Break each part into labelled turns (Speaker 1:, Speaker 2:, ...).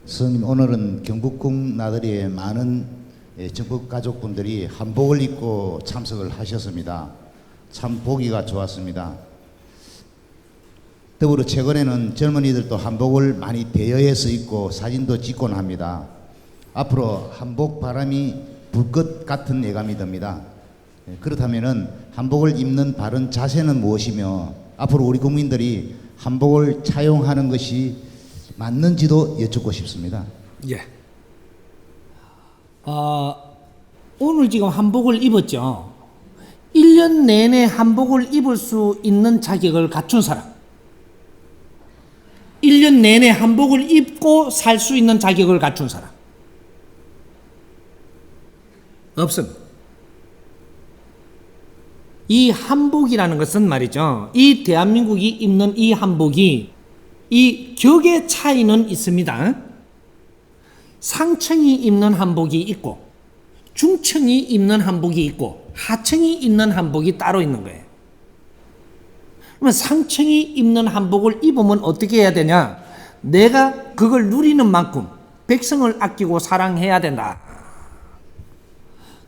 Speaker 1: 스님, 오늘은 경북궁 나들이에 많은 정법 가족분들이 한복을 입고 참석을 하셨습니다. 참 보기가 좋았습니다. 더불어 최근에는 젊은이들도 한복을 많이 대여해서 입고 사진도 찍곤 합니다. 앞으로 한복 바람이 불 것 같은 예감이 듭니다. 그렇다면 한복을 입는 바른 자세는 무엇이며 앞으로 우리 국민들이 한복을 차용하는 것이 맞는지도 여쭙고 싶습니다.
Speaker 2: 예. 오늘 지금 한복을 입었죠. 1년 내내 한복을 입을 수 있는 자격을 갖춘 사람, 1년 내내 한복을 입고 살 수 있는 자격을 갖춘 사람 없습니다. 이 한복이라는 것은 말이죠, 이 대한민국이 입는 이 한복이 이 격의 차이는 있습니다. 상층이 입는 한복이 있고 중층이 입는 한복이 있고 하층이 입는 한복이 따로 있는 거예요. 그러면 상층이 입는 한복을 입으면 어떻게 해야 되냐? 내가 그걸 누리는 만큼 백성을 아끼고 사랑해야 된다.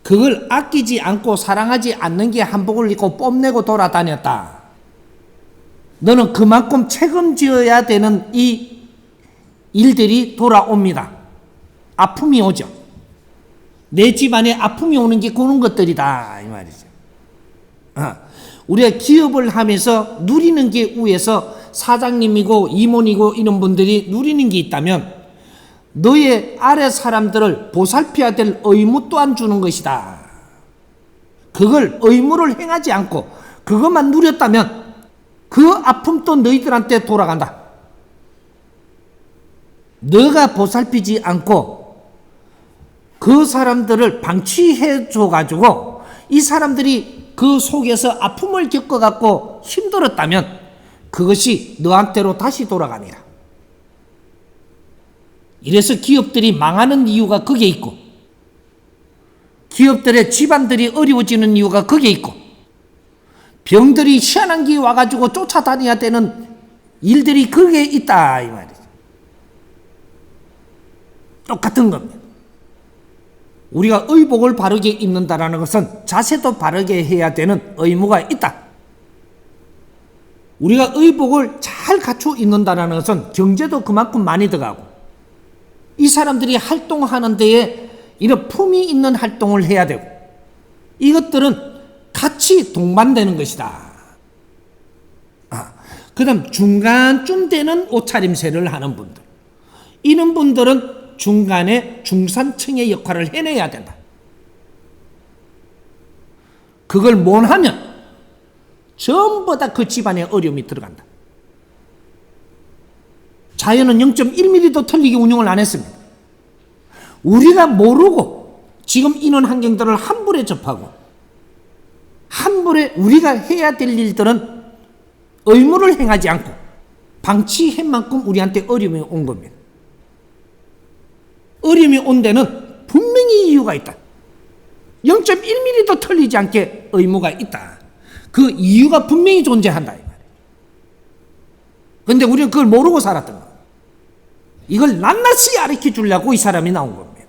Speaker 2: 그걸 아끼지 않고 사랑하지 않는 게 한복을 입고 뽐내고 돌아다녔다. 너는 그만큼 책임져야 되는 이 일들이 돌아옵니다. 아픔이 오죠. 내 집안에 아픔이 오는 게 그런 것들이다, 이 말이죠. 우리가 기업을 하면서 누리는 게 위에서 사장님이고 이모니고 이런 분들이 누리는 게 있다면 너의 아래 사람들을 보살펴야 될 의무 또한 주는 것이다. 그걸 의무를 행하지 않고 그것만 누렸다면 그 아픔도 너희들한테 돌아간다. 너가 보살피지 않고 그 사람들을 방치해 줘가지고 이 사람들이 그 속에서 아픔을 겪어갖고 힘들었다면 그것이 너한테로 다시 돌아가니라. 이래서 기업들이 망하는 이유가 그게 있고 기업들의 집안들이 어려워지는 이유가 그게 있고 병들이 희한한 게 와가지고 쫓아다녀야 되는 일들이 그게 있다, 이 말이죠. 똑같은 겁니다. 우리가 의복을 바르게 입는다라는 것은 자세도 바르게 해야 되는 의무가 있다. 우리가 의복을 잘 갖추어 입는다라는 것은 경제도 그만큼 많이 들어가고 이 사람들이 활동하는 데에 이런 품위 있는 활동을 해야 되고 이것들은 같이 동반되는 것이다. 그 다음 중간쯤 되는 옷차림새를 하는 분들, 이런 분들은 중간에 중산층의 역할을 해내야 된다. 그걸 못하면 전부 다 그 집안에 어려움이 들어간다. 자연은 0.1mm도 틀리게 운영을 안 했습니다. 우리가 모르고 지금 이런 환경들을 함부로 접하고 함부로 우리가 해야 될 일들은 의무를 행하지 않고 방치한 만큼 우리한테 어려움이 온 겁니다. 어려움이 온 데는 분명히 이유가 있다. 0.1mm도 틀리지 않게 의무가 있다. 그 이유가 분명히 존재한다, 이 말이에요. 그런데 우리는 그걸 모르고 살았던 거예요. 이걸 낱낱이 가르쳐 주려고 이 사람이 나온 겁니다.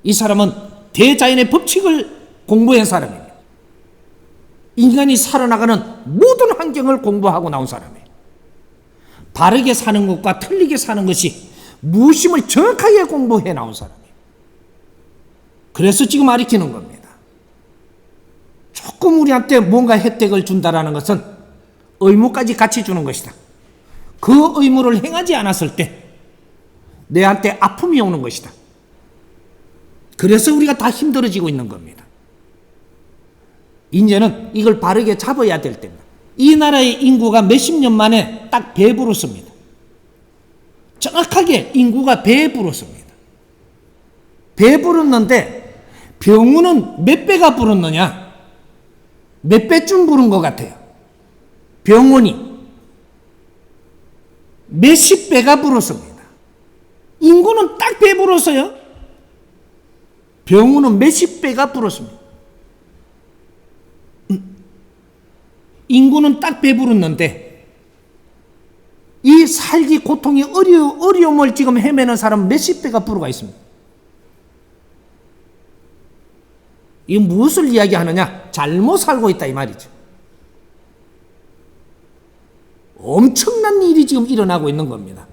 Speaker 2: 이 사람은 대자연의 법칙을 공부한 사람입니다. 인간이 살아나가는 모든 환경을 공부하고 나온 사람이에요. 바르게 사는 것과 틀리게 사는 것이 무엇임을 정확하게 공부해 나온 사람이에요. 그래서 지금 가르치는 겁니다. 조금 우리한테 뭔가 혜택을 준다라는 것은 의무까지 같이 주는 것이다. 그 의무를 행하지 않았을 때 내한테 아픔이 오는 것이다. 그래서 우리가 다 힘들어지고 있는 겁니다. 이제는 이걸 바르게 잡아야 될 때입니다. 이 나라의 인구가 몇십 년 만에 딱 배부르습니다. 정확하게 인구가 배부르습니다. 배부르는데 병우는 몇 배가 부르느냐? 몇 배쯤 부른 것 같아요. 병원이 몇십 배가 불었습니다. 인구는 딱 배불었어요. 병우는 몇십 배가 불었습니다. 인구는 딱 배부르는데 이 살기 고통이 어려움을 지금 헤매는 사람 몇십 배가 불어가 있습니다. 이 무엇을 이야기하느냐? 잘못 살고 있다 이 말이죠. 엄청난 일이 지금 일어나고 있는 겁니다.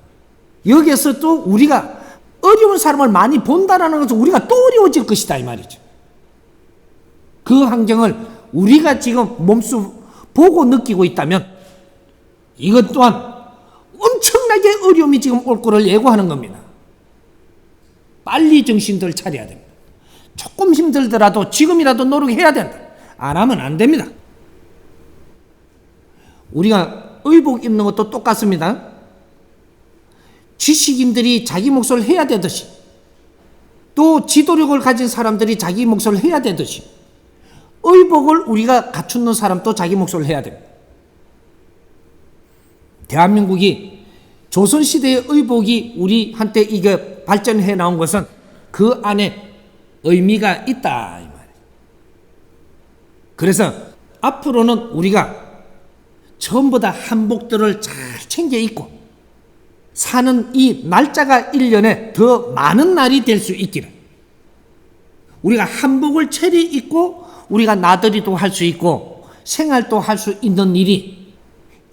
Speaker 2: 여기에서 또 우리가 어려운 사람을 많이 본다라는 것은 우리가 또 어려워질 것이다 이 말이죠. 그 환경을 우리가 지금 몸소 보고 느끼고 있다면 이것 또한 엄청나게 어려움이 지금 올 거를 예고하는 겁니다. 빨리 정신들 차려야 됩니다. 조금 힘들더라도 지금이라도 노력해야 된다. 안 하면 안 됩니다. 우리가 의복 입는 것도 똑같습니다. 지식인들이 자기 몫을 해야 되듯이 또 지도력을 가진 사람들이 자기 몫을 해야 되듯이 의복을 우리가 갖추는 사람도 자기 몫을 해야 됩니다. 대한민국이 조선시대의 의복이 우리한테 이게 발전해 나온 것은 그 안에 의미가 있다 이 말이에요. 그래서 앞으로는 우리가 전부 다 한복들을 잘 챙겨 입고 사는 이 날짜가 1년에 더 많은 날이 될 수 있기를, 우리가 한복을 차려 입고 우리가 나들이도 할 수 있고 생활도 할 수 있는 일이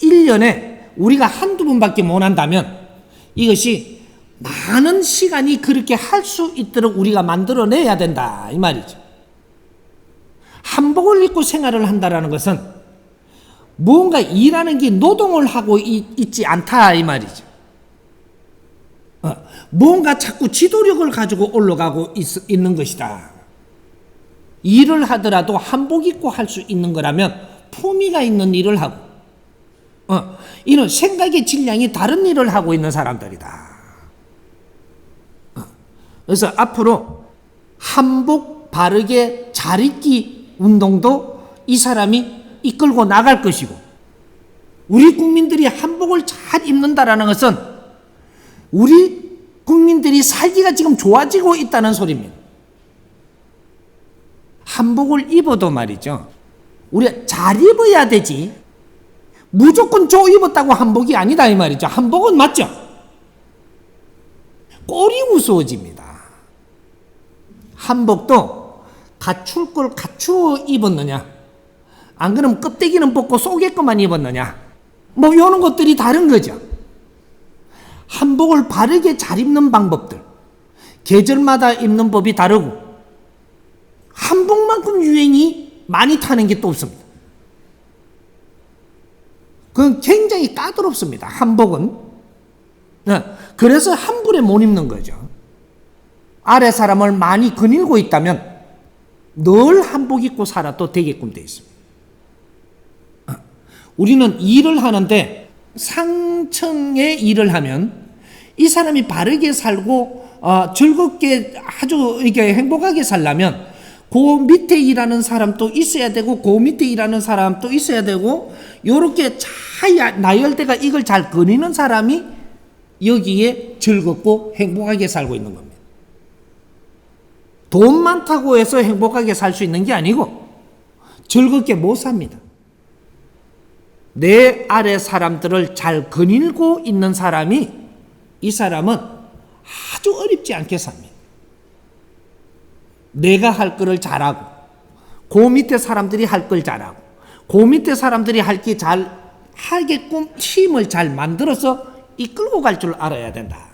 Speaker 2: 1년에 우리가 한두 번밖에 못 한다면 이것이 많은 시간이 그렇게 할 수 있도록 우리가 만들어내야 된다 이 말이죠. 한복을 입고 생활을 한다는 것은 뭔가 일하는 게 노동을 하고 있지 않다 이 말이죠. 뭔가 자꾸 지도력을 가지고 올라가고 있는 것이다. 일을 하더라도 한복 입고 할 수 있는 거라면 품위가 있는 일을 하고 이는 생각의 질량이 다른 일을 하고 있는 사람들이다. 그래서 앞으로 한복 바르게 잘 입기 운동도 이 사람이 이끌고 나갈 것이고, 우리 국민들이 한복을 잘 입는다라는 것은 우리 국민들이 살기가 지금 좋아지고 있다는 소리입니다. 한복을 입어도 말이죠, 우리가 잘 입어야 되지 무조건 입었다고 한복이 아니다 이 말이죠. 한복은 맞죠? 꼴이 무서워집니다. 한복도 갖출 걸 갖추어 입었느냐, 안 그러면 껍데기는 벗고 속에 것만 입었느냐, 뭐 이런 것들이 다른 거죠. 한복을 바르게 잘 입는 방법들, 계절마다 입는 법이 다르고 한복만큼 유행이 많이 타는 게 또 없습니다. 그건 굉장히 까다롭습니다. 한복은. 그래서 한불에 못 입는 거죠. 아래 사람을 많이 거닐고 있다면 늘 한복 입고 살아도 되게끔 되어 있습니다. 우리는 일을 하는데 상층의 일을 하면 이 사람이 바르게 살고 즐겁게 아주 이렇게 행복하게 살려면 그 밑에 일하는 사람도 있어야 되고 그 밑에 일하는 사람도 있어야 되고, 요렇게 잘 나열대가 이걸 잘 거니는 사람이 여기에 즐겁고 행복하게 살고 있는 겁니다. 돈 많다고 해서 행복하게 살 수 있는 게 아니고 즐겁게 못 삽니다. 내 아래 사람들을 잘 거닐고 있는 사람이, 이 사람은 아주 어렵지 않게 삽니다. 내가 할 거를 잘하고 그 밑에 사람들이 할 걸 잘하고 그 밑에 사람들이 할 게 잘 하게끔 팀을 잘 만들어서 이끌고 갈 줄 알아야 된다.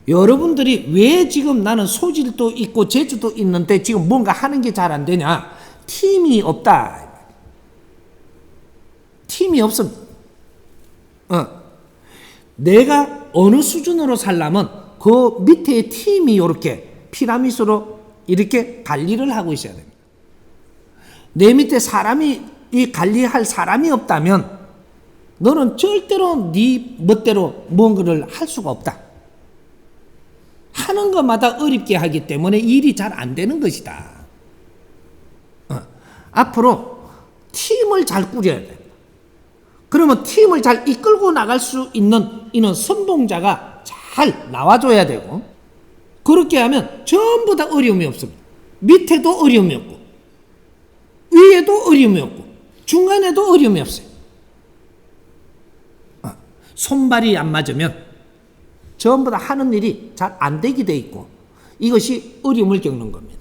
Speaker 2: 여러분들이 왜 지금 나는 소질도 있고 재주도 있는데 지금 뭔가 하는 게 잘 안 되냐? 팀이 없다. 팀이 없습니다. 내가 어느 수준으로 살려면 그 밑에 팀이 이렇게 피라미드로 이렇게 관리를 하고 있어야 됩니다. 내 밑에 사람이 이 관리할 사람이 없다면 너는 절대로 네 멋대로 뭔가를 할 수가 없다. 하는 것마다 어렵게 하기 때문에 일이 잘 안 되는 것이다. 앞으로 팀을 잘 꾸려야 돼. 그러면 팀을 잘 이끌고 나갈 수 있는 이런 선봉자가 잘 나와줘야 되고, 그렇게 하면 전부 다 어려움이 없습니다. 밑에도 어려움이 없고 위에도 어려움이 없고 중간에도 어려움이 없어요. 손발이 안 맞으면 전부 다 하는 일이 잘 안 되게 돼 있고 이것이 어려움을 겪는 겁니다.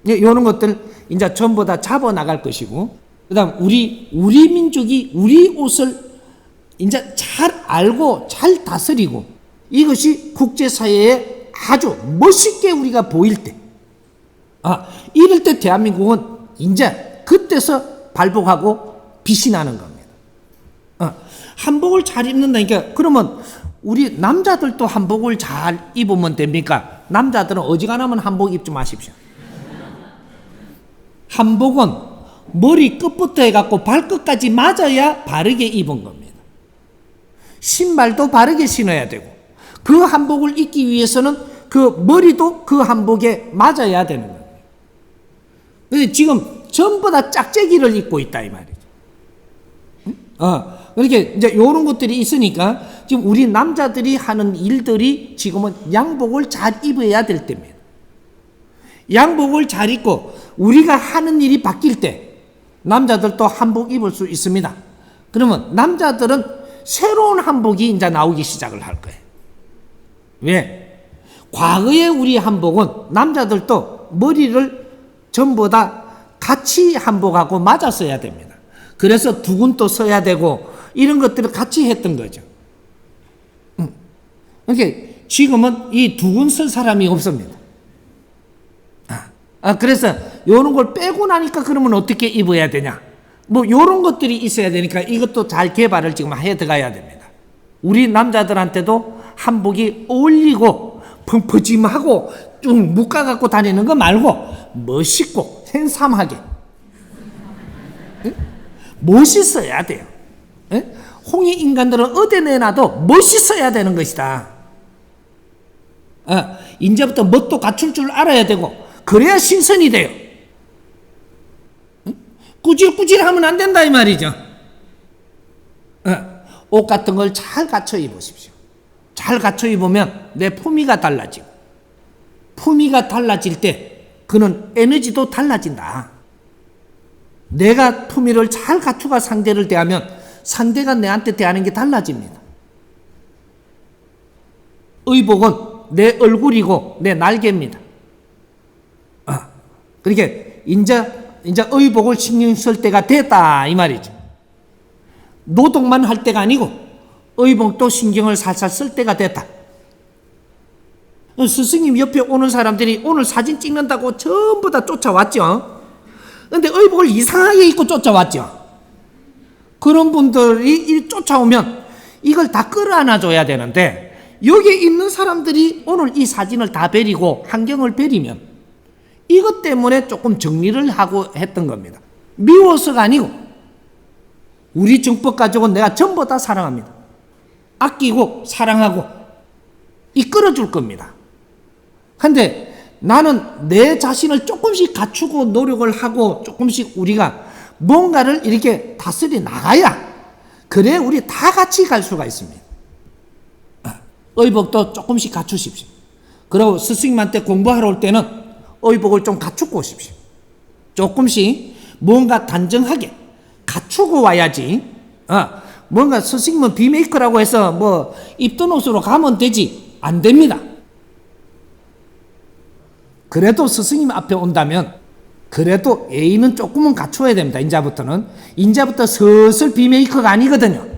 Speaker 2: 이런 것들 이제 전부 다 잡아 나갈 것이고, 그다음 우리 민족이 우리 옷을 이제 잘 알고 잘 다스리고 이것이 국제사회에 아주 멋있게 우리가 보일 때, 이럴 때 대한민국은 이제 그때서 발복하고 빛이 나는 겁니다. 한복을 잘 입는다니까. 그러면 우리 남자들도 한복을 잘 입으면 됩니까? 남자들은 어지간하면 한복 입지 마십시오. 한복은 머리 끝부터 해갖고 발끝까지 맞아야 바르게 입은 겁니다. 신발도 바르게 신어야 되고 그 한복을 입기 위해서는 그 머리도 그 한복에 맞아야 되는 거예요. 지금 전부 다 짝재기를 입고 있다 이 말이죠. 그렇게 이제 이런 것들이 있으니까 지금 우리 남자들이 하는 일들이 지금은 양복을 잘 입어야 될 때입니다. 양복을 잘 입고 우리가 하는 일이 바뀔 때 남자들도 한복 입을 수 있습니다. 그러면 남자들은 새로운 한복이 이제 나오기 시작을 할 거예요. 왜? 과거의 우리 한복은 남자들도 머리를 전부 다 같이 한복하고 맞아 써야 됩니다. 그래서 두근도 써야 되고 이런 것들을 같이 했던 거죠. 그러니까 지금은 이 두근 쓸 사람이 없습니다. 그래서 이런 걸 빼고 나니까 그러면 어떻게 입어야 되냐? 뭐 이런 것들이 있어야 되니까 이것도 잘 개발을 지금 해 들어가야 됩니다. 우리 남자들한테도 한복이 어울리고 펑퍼짐하고 쭉 묶어갖고 다니는 거 말고 멋있고 핸섬하게 멋있어야 돼요. 홍익 인간들은 어디 내놔도 멋있어야 되는 것이다. 이제부터 멋도 갖출 줄 알아야 되고 그래야 신선이 돼요. 꾸질꾸질하면 안 된다 이 말이죠. 옷 같은 걸 잘 갖춰 입으십시오. 잘 갖춰 입으면 내 품위가 달라지고 품위가 달라질 때 그는 에너지도 달라진다. 내가 품위를 잘 갖추고 상대를 대하면 상대가 내한테 대하는 게 달라집니다. 의복은 내 얼굴이고 내 날개입니다. 그러니까 이제 의복을 신경 쓸 때가 됐다 이 말이죠. 노동만 할 때가 아니고 의복도 신경을 살살 쓸 때가 됐다. 스승님 옆에 오는 사람들이 오늘 사진 찍는다고 전부 다 쫓아왔죠. 근데 의복을 이상하게 입고 쫓아왔죠. 그런 분들이 쫓아오면 이걸 다 끌어안아줘야 되는데 여기에 있는 사람들이 오늘 이 사진을 다 버리고 환경을 버리면 이것 때문에 조금 정리를 하고 했던 겁니다. 미워서가 아니고 우리 정법 가족은 내가 전부 다 사랑합니다. 아끼고 사랑하고 이끌어줄 겁니다. 근데 나는 내 자신을 조금씩 갖추고 노력을 하고 조금씩 우리가 뭔가를 이렇게 다스려 나가야 그래 우리 다 같이 갈 수가 있습니다. 의복도 조금씩 갖추십시오. 그리고 스승님한테 공부하러 올 때는 의복을 좀 갖추고 오십시오. 조금씩 뭔가 단정하게 갖추고 와야지. 뭔가 스승님은 비메이커라고 해서 뭐 입던 옷으로 가면 되지. 안 됩니다. 그래도 스승님 앞에 온다면 그래도 예의는 조금은 갖춰야 됩니다. 인자부터 슬슬 비메이커가 아니거든요.